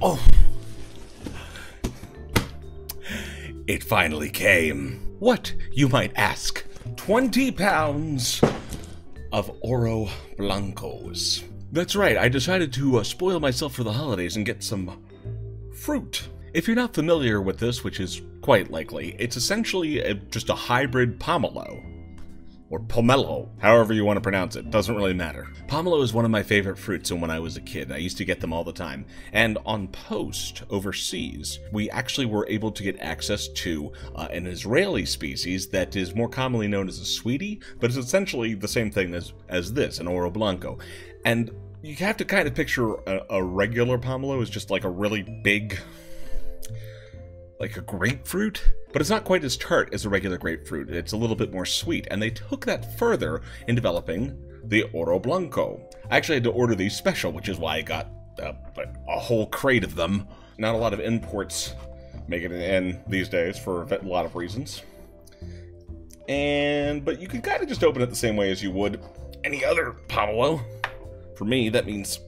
Oh! It finally came. What, you might ask? 20 pounds of Oroblancos. That's right, I decided to spoil myself for the holidays and get some fruit. If you're not familiar with this, which is quite likely, it's essentially just a hybrid pomelo. Or pomelo, however you want to pronounce it, doesn't really matter. Pomelo is one of my favorite fruits, and when I was a kid, I used to get them all the time. And on post, overseas, we actually were able to get access to an Israeli species that is more commonly known as a sweetie, but it's essentially the same thing as this, an Oroblanco. And you have to kind of picture a regular pomelo as just like a really big, like a grapefruit, but it's not quite as tart as a regular grapefruit. It's a little bit more sweet, and they took that further in developing the Oroblanco. I actually had to order these special, which is why I got a whole crate of them. Not a lot of imports making it in these days for a lot of reasons. But you can kind of just open it the same way as you would any other pomelo. For me, that means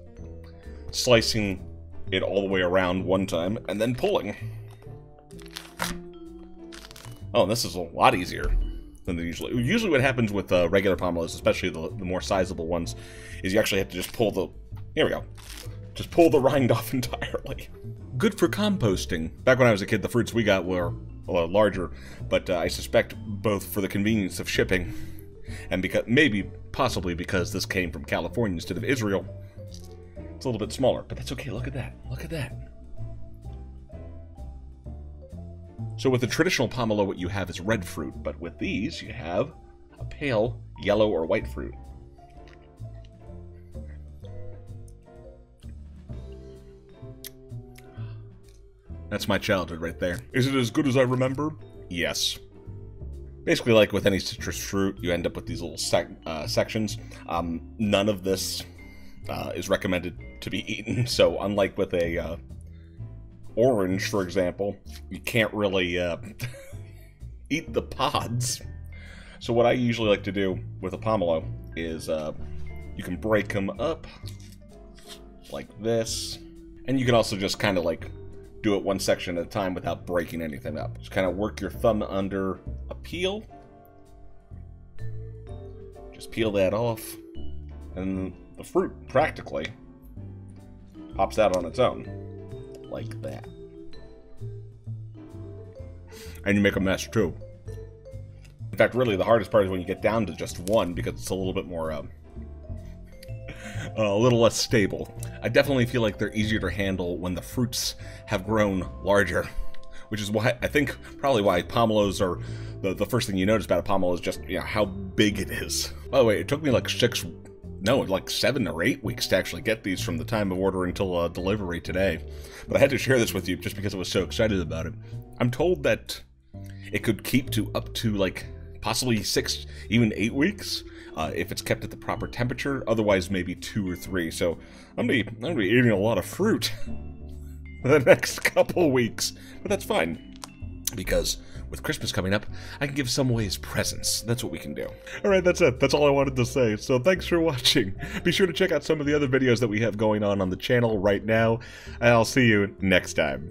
slicing it all the way around one time and then pulling. Oh, and this is a lot easier than usually. Usually what happens with regular pomelos, especially the more sizable ones, is you actually have to just pull the... Here we go. Just pull the rind off entirely. Good for composting. Back when I was a kid, the fruits we got were a lot larger, but I suspect both for the convenience of shipping and because possibly because this came from California instead of Israel, it's a little bit smaller. But that's okay. Look at that. Look at that. So with the traditional pomelo, what you have is red fruit, but with these, you have a pale yellow or white fruit. That's my childhood right there. Is it as good as I remember? Yes. Basically, like with any citrus fruit, you end up with these little sections. None of this is recommended to be eaten, so unlike with a... orange, for example, you can't really eat the pods. So what I usually like to do with a pomelo is you can break them up like this, and you can also just kind of like do it one section at a time without breaking anything up. Just kind of work your thumb under a peel. Just peel that off, and the fruit practically pops out on its own. Like that. And you make a mess too. In fact, really the hardest part is when you get down to just one, because it's a little bit more, a little less stable. I definitely feel like they're easier to handle when the fruits have grown larger, which is why, I think, probably why pomelos are, the first thing you notice about a pomelo is just, you know, how big it is. By the way, it took me like 7 or 8 weeks to actually get these from the time of ordering till delivery today. But I had to share this with you just because I was so excited about it. I'm told that it could keep to up to like possibly 6, even 8 weeks if it's kept at the proper temperature. Otherwise, maybe 2 or 3. So I'm gonna be eating a lot of fruit the next couple weeks. But that's fine, because with Christmas coming up, I can give some away as presents. That's what we can do. Alright, that's it. That's all I wanted to say. So thanks for watching. Be sure to check out some of the other videos that we have going on the channel right now, and I'll see you next time.